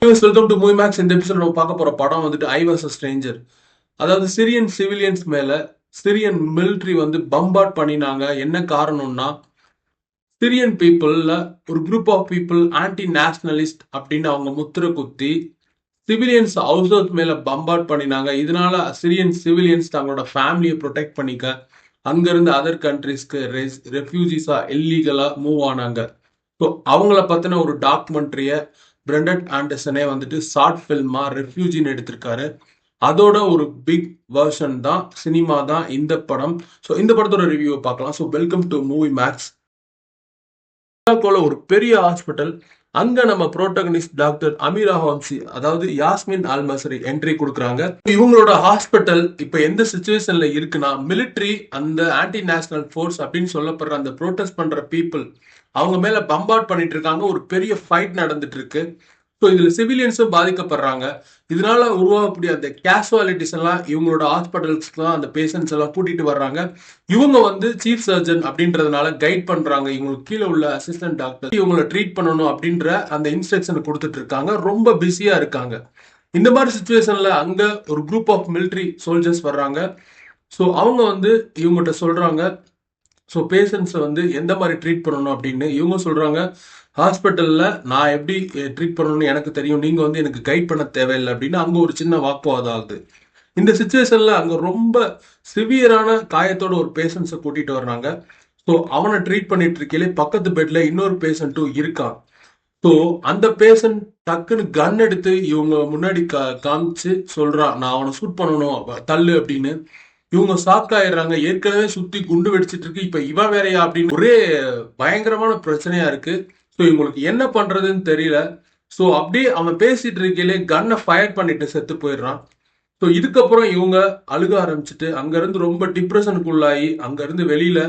Welcome to Movie Max. இந்த episode நம்ம பார்க்க போற படம் வந்துட்டு ஐ வாஸ் அ ஸ்ட்ரேஞ்சர். அதாவது சிரியன் சிவிலியன்ஸ் மேல சிரியன் மிலிட்ரி வந்து பம்பார்ட் பண்ணினாங்க. என்ன காரணம்னா, சிரியன் பீப்புள்ல ஒரு group of people anti nationalist அப்படின்னு அவங்க முத்திரை குத்தி சிவிலியன்ஸ் ஹவுஸ் மேல பம்பார்ட் பண்ணினாங்க. இதனால சிரியன் சிவிலியன்ஸ் தங்களோட ஃபேமிலியை ப்ரொடெக்ட் பண்ணிக்க அங்கிருந்து அதர் கண்ட்ரிஸ்க்கு ரெஃப்யூஜிஸா இல்லீகலா மூவ் ஆனாங்க. ஸோ அவங்கள பத்தின ஒரு டாக்குமெண்ட்ரிய பிரெண்டன் ஆண்டர்சனே வந்துட்டு ஷார்ட் ஃபில்மா ரெஃப்யூஜின்னு எடுத்திருக்காரு. அதோட ஒரு பிக் வெர்ஷன் தான் சினிமா தான் இந்த படம். ஸோ இந்த படத்தோட ரிவ்யூவை பார்க்கலாம். So welcome to Movie Max. ஒரு பெரிய ஹாஸ்பிட்டல், அங்க நம்ம புரோட்டகனிஸ்ட் டாக்டர் அமீரா ஹாம்சி, அதாவது யாஸ்மின் அல்மசரி என்ட்ரி கொடுக்குறாங்க. இவங்களோட ஹாஸ்பிட்டல் இப்ப எந்த சிச்சுவேஷன்ல இருக்குன்னா, மிலிட்ரி அந்த ஆன்டி நேஷனல் ஃபோர்ஸ் அப்படின்னு சொல்லப்படுற அந்த ப்ரோட்டஸ்ட் பண்ற பீப்புள் அவங்க மேல பம்பார்ட் பண்ணிட்டு இருக்காங்க. ஒரு பெரிய ஃபைட் நடந்துட்டு இருக்கு. ஸோ இதுல சிவிலியன்ஸும் பாதிக்கப்படுறாங்க. இதனால உருவாகக்கூடிய அந்த கேஷுவாலிட்டிஸ் எல்லாம் இவங்களோட ஹாஸ்பிட்டல்ஸ்க்கு தான் அந்த பேஷண்ட்ஸ் எல்லாம் கூட்டிட்டு வர்றாங்க. இவங்க வந்து சீஃப் சர்ஜன் அப்படின்றதுனால கைட் பண்றாங்க. இவங்களுக்கு கீழே உள்ள அசிஸ்டன்ட் டாக்டர் இவங்களை ட்ரீட் பண்ணணும் அப்படின்ற அந்த இன்ஸ்ட்ரக்ஷன் கொடுத்துட்டு இருக்காங்க. ரொம்ப பிஸியா இருக்காங்க. இந்த மாதிரி சுச்சுவேஷன்ல அங்க ஒரு குரூப் ஆஃப் மிலிட்ரி சோல்ஜர்ஸ் வர்றாங்க. ஸோ அவங்க வந்து இவங்ககிட்ட சொல்றாங்க, ஸோ பேஷண்ட்ஸை வந்து எந்த மாதிரி ட்ரீட் பண்ணணும் அப்படின்னு. இவங்க சொல்றாங்க, ஹாஸ்பிட்டலில் நான் எப்படி ட்ரீட் பண்ணணும்னு எனக்கு தெரியும், நீங்கள் வந்து எனக்கு கைட் பண்ண தேவையில்லை அப்படின்னு. அங்கே ஒரு சின்ன வாக்குவாதம் ஆகுது. இந்த சுச்சுவேஷனில் அங்கே ரொம்ப சிவியரான காயத்தோட ஒரு பேஷண்ட்ஸை கூட்டிகிட்டு வர்றாங்க. ஸோ அவனை ட்ரீட் பண்ணிட்டு இருக்கையிலே பக்கத்து பெட்டில் இன்னொரு பேஷண்ட்டும் இருக்கான். ஸோ அந்த பேஷண்ட் டக்குன்னு கன் எடுத்து இவங்க முன்னாடி காமிச்சு சொல்றான், நான் அவனை ஷூட் பண்ணணும், தள்ளு அப்படின்னு. இவங்க ஷாக் ஆயிடுறாங்க. ஏற்கனவே சுத்தி குண்டு வெடிச்சிட்டு இருக்கு, இப்ப இவன் வேறையா அப்படின்னு ஒரே பயங்கரமான பிரச்சனையா இருக்கு. ஸோ இவங்களுக்கு என்ன பண்றதுன்னு தெரியல. ஸோ அப்படியே அவன் பேசிட்டு இருக்கையிலே கன்னை ஃபயர் பண்ணிட்டு செத்து போயிடுறான். ஸோ இதுக்கப்புறம் இவங்க அழுக ஆரம்பிச்சுட்டு அங்கிருந்து ரொம்ப டிப்ரெஷனுக்குள்ளாகி அங்கிருந்து வெளியில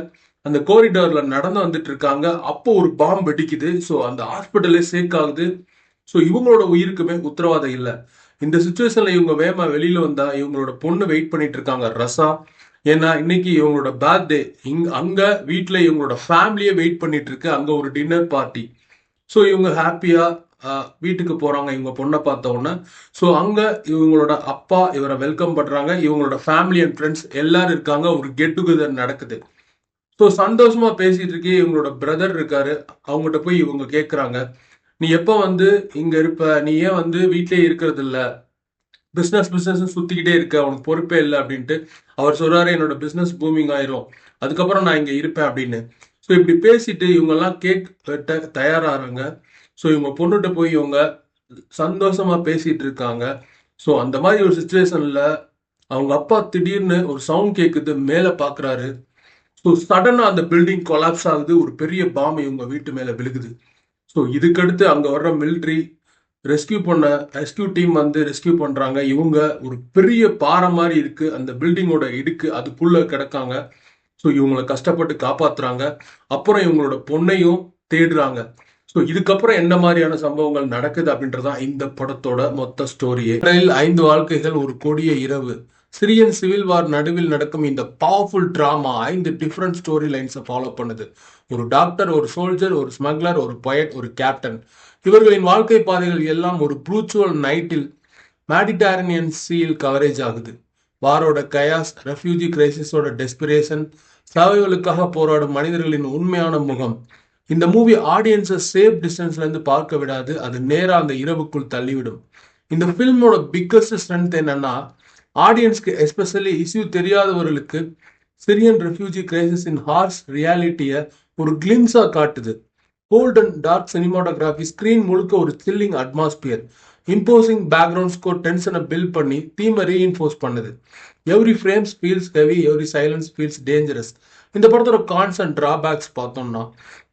அந்த கோரிடோர்ல நடந்து வந்துட்டு இருக்காங்க. அப்போ ஒரு பாம்பு வெடிக்குது. ஸோ அந்த ஹாஸ்பிட்டலே சேக் ஆகுது. ஸோ இவங்களோட உயிருக்குமே உத்தரவாதம் இல்லை. இந்த சுச்சுவேஷன்ல இவங்க வேகமா வெளியில வந்தா இவங்களோட பொண்ணு வெயிட் பண்ணிட்டு இருக்காங்க, ரசா. ஏன்னா இன்னைக்கு இவங்களோட பர்த்டே. அங்க வீட்டுல இவங்களோட ஃபேமிலியே வெயிட் பண்ணிட்டு இருக்கு. அங்க ஒரு டின்னர் பார்ட்டி. ஸோ இவங்க ஹாப்பியா வீட்டுக்கு போறாங்க இவங்க பொண்ணை பார்த்த உடனே. ஸோ அங்க இவங்களோட அப்பா இவரை வெல்கம் பண்றாங்க. இவங்களோட ஃபேமிலி அண்ட் ஃப்ரெண்ட்ஸ் எல்லாரும் இருக்காங்க. ஒரு கெட் டுகெதர் நடக்குது. ஸோ சந்தோஷமா பேசிட்டு இருக்கே இவங்களோட பிரதர் இருக்காரு. அவங்ககிட்ட போய் இவங்க கேட்குறாங்க, நீ எப்போ வந்து இங்க இருப்ப, நீ ஏன் வந்து வீட்லயே இருக்கிறது இல்ல, பிஸ்னஸ் பிஸ்னஸ் சுத்திக்கிட்டே இருக்க, உனக்கு பொறுப்பே இல்லை அப்படின்ட்டு. அவர் சொல்றாரு, என்னோட பிஸ்னஸ் பூமிங் ஆயிரும், அதுக்கப்புறம் நான் இங்க இருப்பேன் அப்படின்னு. ஸோ இப்படி பேசிட்டு இவங்க எல்லாம் கேக் வெட்ட தயாராகிறாங்க. ஸோ இவங்க பொண்ணுகிட்ட போய் இவங்க சந்தோஷமா பேசிட்டு இருக்காங்க. ஸோ அந்த மாதிரி ஒரு சுச்சுவேஷன்ல அவங்க அப்பா திடீர்னு ஒரு சவுண்ட் கேட்குது, மேலே பார்க்குறாரு. ஸோ சடனா அந்த பில்டிங் கொலாப்ஸ் ஆகுது. ஒரு பெரிய பாம்பு இவங்க வீட்டு மேல விழுகுது. ஸோ இதுக்கடுத்து அங்க வர்ற மிலிட்ரி ரெஸ்கியூ டீம் வந்து ரெஸ்கியூ பண்றாங்க. இவங்க ஒரு பெரிய பாறை மாதிரி இருக்கு அந்த பில்டிங்கோட இடுக்கு, அதுக்குள்ள கிடக்காங்க. ஸோ இவங்களை கஷ்டப்பட்டு காப்பாத்துறாங்க. அப்புறம் இவங்களோட பொண்ணையும் தேடுறாங்க. ஸோ இதுக்கப்புறம் என்ன மாதிரியான சம்பவங்கள் நடக்குது அப்படின்றதான் இந்த படத்தோட மொத்த ஸ்டோரியே. 5 வாழ்க்கைகள் ஒரு கொடிய இரவு. சிரியன் சிவில் வார் நடுவில் நடக்கும் இந்த பவர்ஃபுல் டிராமா 5 டிஃப்ரெண்ட் ஸ்டோரி லைன்ஸை ஃபாலோ பண்ணுது. ஒரு டாக்டர், ஒரு சோல்ஜர், ஒரு ஸ்மக்லர், ஒரு பொயட், ஒரு கேப்டன். இவர்களின் வாழ்க்கை பாதைகள் எல்லாம் ஒரு ப்ரூச்சுவல் நைட்டில் மேடிட்டரேனியன் சீல் கவரேஜ் ஆகுது. வாரோட கயாஸ், ரெஃப்யூஜி கிரைசிஸோட டெஸ்பிரேஷன், சர்வைவலுக்காக போராடும் மனிதர்களின் உண்மையான முகம். இந்த மூவி ஆடியன்ஸை சேஃப் டிஸ்டன்ஸ்ல இருந்து பார்க்க விடாது, அது நேரா அந்த இரவுக்குள் தள்ளிவிடும். இந்த ஃபில்மோட பிக்கஸ்ட் ஸ்ட்ரென்த் என்னன்னா, ஆடியன்ஸ்க்கு எஸ்பெஷலி இஷ்யூ தெரியாதவர்களுக்கு Syrian refugee crisis in harsh ரியாலிட்டியை ஒரு கிளிம்ஸா காட்டுது. Cold and dark cinematography, screen முழுக்க ஒரு chilling atmosphere, imposing background score டென்ஷனை பில்ட் பண்ணி தீமை ரீஇன்ஃபோர்ஸ் பண்ணுது. Every frames feels heavy, every silence feels dangerous. இந்த படத்தோட கான்ஸ் அண்ட் டிராபேக்ஸ் பார்த்தோம்னா,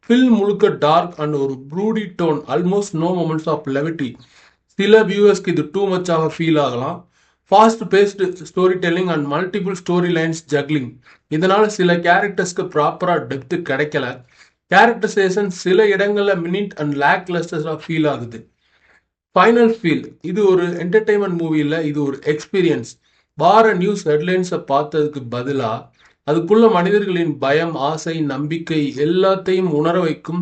ஃபில்ம் முழுக்க டார்க் அண்ட் ஒரு broody tone, almost no moments of levity. சில வியூவர்ஸ்க்கு இது டூ மச்சாக ஃபீல் ஆகலாம். Fast paced story telling and multiple story lines juggling, இதனால சில கேரக்டர்ஸ்க்கு ப்ராப்பராக டெப்த் கிடைக்கல. கேரக்டரைசேஷன் சில இடங்கள்ல மினிட் அண்ட் லேக் லெஸ்டர்ஸாக ஃபீல் ஆகுது. ஃபைனல் ஃபீல், இது ஒரு என்டர்டைன்மெண்ட் மூவி இல்லை, இது ஒரு எக்ஸ்பீரியன்ஸ். வார நியூஸ் ஹெட்லைன்ஸை பார்த்ததுக்கு பதிலாக அதுக்குள்ள மனிதர்களின் பயம், ஆசை, நம்பிக்கை எல்லாத்தையும் உணர வைக்கும்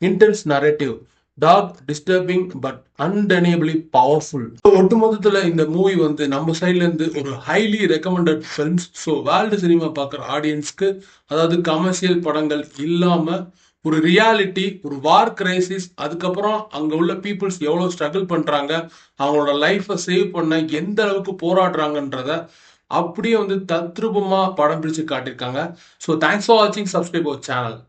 intense narrative. Dark, disturbing but undeniably powerful. ஒட்டுமொத்தத்துல இந்த மூவி வந்து நம்ம சைட்ல இருந்து ஒரு highly recommended films. So world cinema பார்க்குற ஆடியன்ஸ்க்கு, அதாவது கமர்ஷியல் படங்கள் இல்லாம ஒரு ரியாலிட்டி, ஒரு வார் கிரைசிஸ், அதுக்கப்புறம் அங்க உள்ள பீப்புள்ஸ் எவ்வளவு ஸ்ட்ரகிள் பண்றாங்க, அவங்களோட லைஃப்பை சேவ் பண்ண எந்த அளவுக்கு போராடுறாங்கன்றத அப்படியே வந்து தத்ரூபமா படம் பிடிச்சு காட்டியிருக்காங்க. ஸோ தேங்க்ஸ் ஃபார் வாட்சிங். Subscribe our channel.